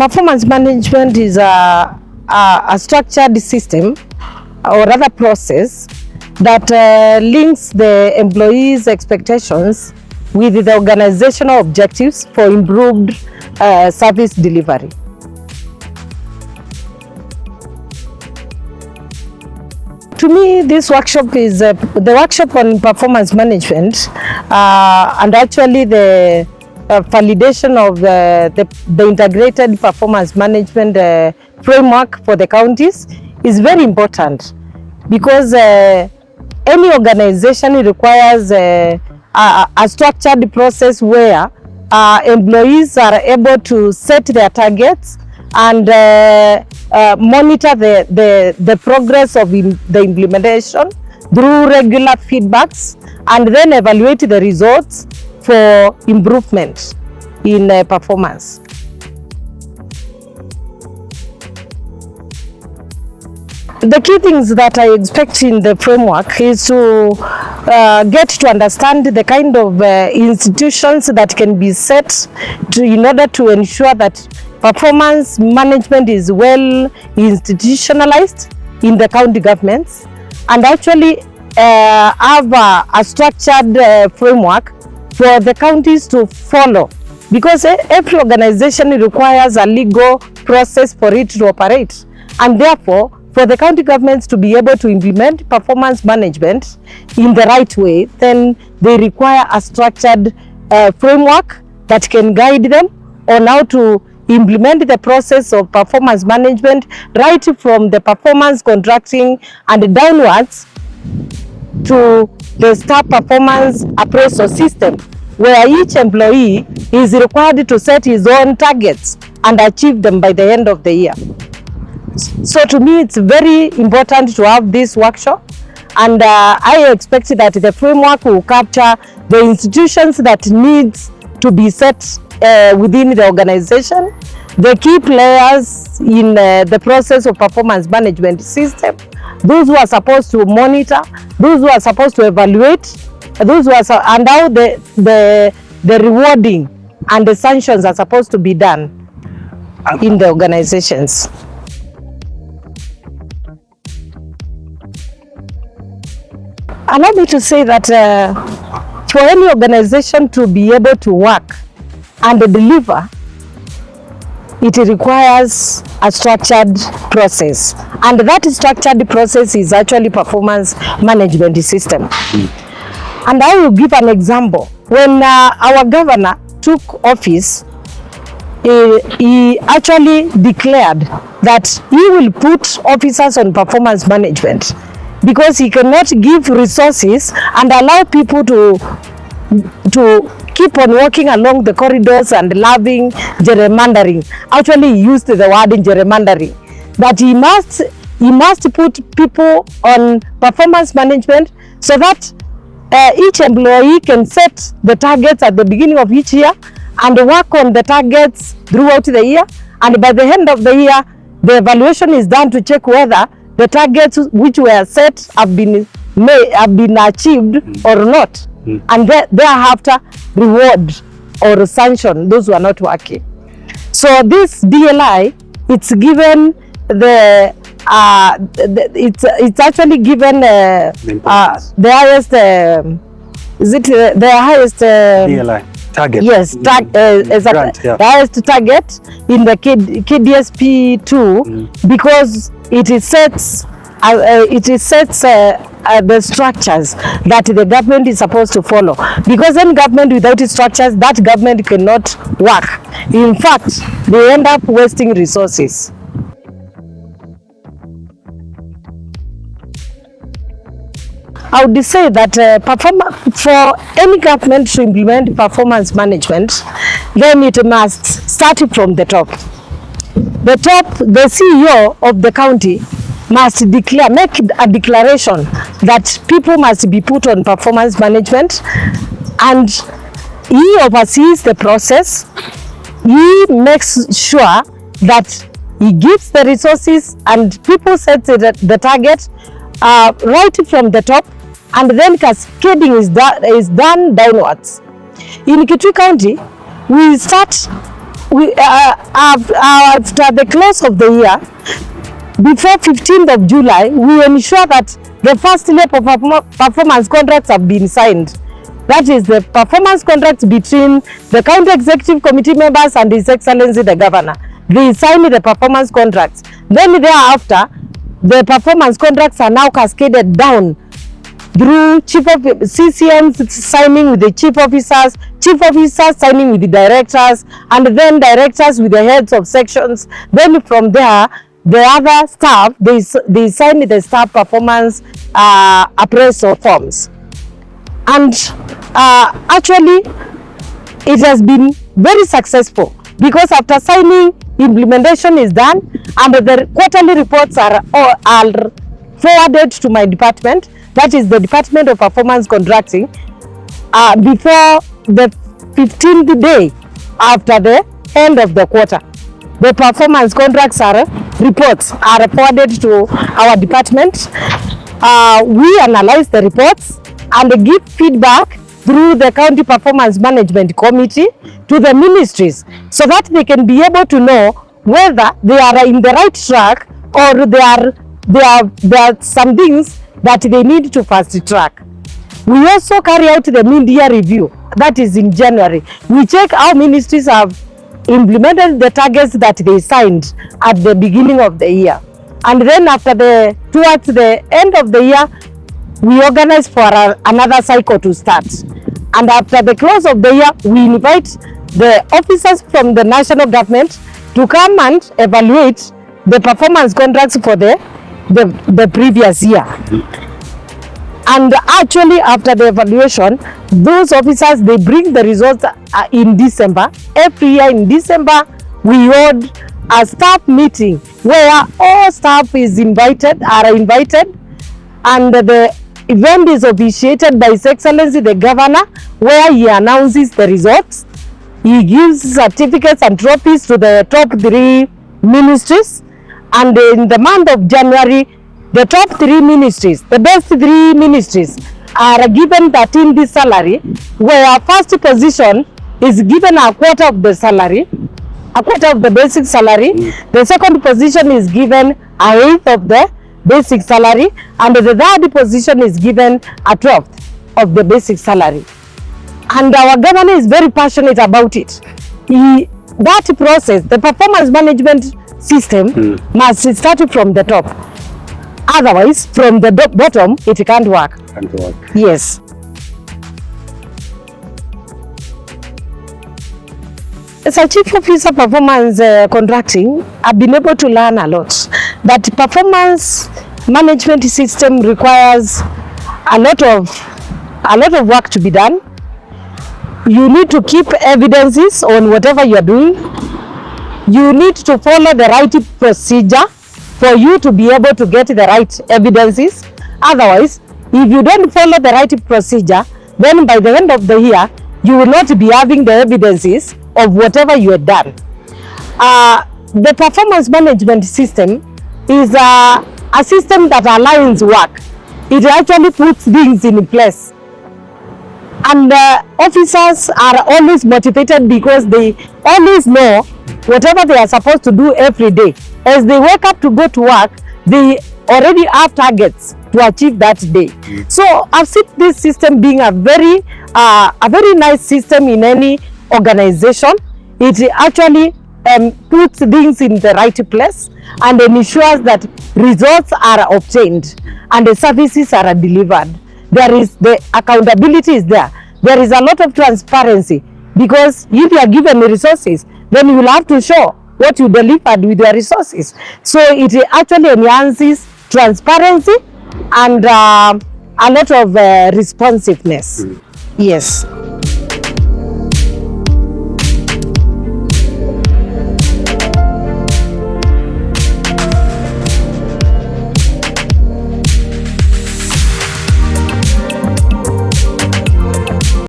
Performance management is a structured system or rather process that links the employees' expectations with the organizational objectives for improved service delivery. To me, this workshop is the workshop on performance management and actually the validation of the integrated performance management framework for the counties is very important, because any organization requires a structured process where employees are able to set their targets and monitor the progress of the implementation through regular feedbacks, and then evaluate the results for improvement in performance. The key things that I expect in the framework is to get to understand the kind of institutions that can be set in order to ensure that performance management is well institutionalized in the county governments, and actually have a structured framework for the counties to follow, because every organization requires a legal process for it to operate, and therefore for the county governments to be able to implement performance management in the right way, then they require a structured framework that can guide them on how to implement the process of performance management, right from the performance contracting and downwards to the staff performance appraisal system, where each employee is required to set his own targets and achieve them by the end of the year. So to me, it's very important to have this workshop, and I expect that the framework will capture the institutions that needs to be set within the organization, the key players in the process of performance management system, those who are supposed to monitor, those who are supposed to evaluate, those who are and how the rewarding and the sanctions are supposed to be done in the organizations. Allow me to say that for any organization to be able to work and deliver, it requires a structured process, and that structured process is actually performance management system. And I will give an example. When our governor took office, he actually declared that he will put officers on performance management, because he cannot give resources and allow people to keep on walking along the corridors and loving gerrymandering. Actually, he used the word in gerrymandering, that he must put people on performance management so that each employee can set the targets at the beginning of each year and work on the targets throughout the year, and by the end of the year the evaluation is done to check whether the targets which were set have been achieved or not, and thereafter reward or sanction those who are not working. So this DLI, it's given it's actually given the highest the highest DLI target. Yes, exactly. The highest target in the KDSP 2, because it sets the structures that the government is supposed to follow, because any government without structures, that government cannot work. In fact, they end up wasting resources. I would say that for any government to implement performance management, then it must start from the top. The CEO of the county must make a declaration that people must be put on performance management, and he oversees the process. He makes sure that he gives the resources and people set the target right from the top, and then cascading is done downwards. In Kitui County, we start after the close of the year, before 15th of July, we ensure that the first level of performance contracts have been signed. That is the performance contracts between the County Executive Committee members and His Excellency the Governor. They sign the performance contracts. Then thereafter, the performance contracts are now cascaded down through chief of CCMs signing with the chief officers signing with the directors, and then directors with the heads of sections. Then from there, the other staff, they sign the staff performance appraisal forms. And actually, it has been very successful because after signing, implementation is done and the quarterly reports are forwarded to my department, that is the Department of Performance Contracting, before the 15th day after the end of the quarter. The performance contracts reports are forwarded to our department. We analyze the reports and give feedback through the County Performance Management Committee to the ministries so that they can be able to know whether they are in the right track or there are some things that they need to fast track. We also carry out the media review, that is in January. We check how ministries have implemented the targets that they signed at the beginning of the year. And then towards the end of the year, we organize for another cycle to start. And after the close of the year, we invite the officers from the national government to come and evaluate the performance contracts for the previous year. And actually, after the evaluation, those officers, they bring the results in December. Every year in December, we hold a staff meeting where all staff are invited, and the event is officiated by His Excellency the Governor, where he announces the results. He gives certificates and trophies to the top 3 ministries, and in the month of January, the top 3 ministries, the best 3 ministries, are given 13 days salary, where first position is given a quarter of the salary, a quarter of the basic salary. The second position is given a 1/8 of the basic salary, and the third position is given a 1/12 of the basic salary. And our governor is very passionate about it. That process, the performance management system, must start from the top. Otherwise, from the bottom, it can't work. Yes. As a chief officer performance contracting, I've been able to learn a lot. That performance management system requires a lot of work to be done. You need to keep evidences on whatever you are doing. You need to follow the right procedure for you to be able to get the right evidences. Otherwise, if you don't follow the right procedure, then by the end of the year, you will not be having the evidences of whatever you have done. The performance management system is a system that aligns work. It actually puts things in place. And officers are always motivated because they always know whatever they are supposed to do every day. As they wake up to go to work, they already have targets to achieve that day. So I've seen this system being a very nice system in any organization. It actually puts things in the right place and ensures that results are obtained and the services are delivered. There is the accountability is there. There is a lot of transparency because if you are given the resources, then you will have to show what you delivered with your resources. So it actually enhances transparency and a lot of responsiveness. Yes.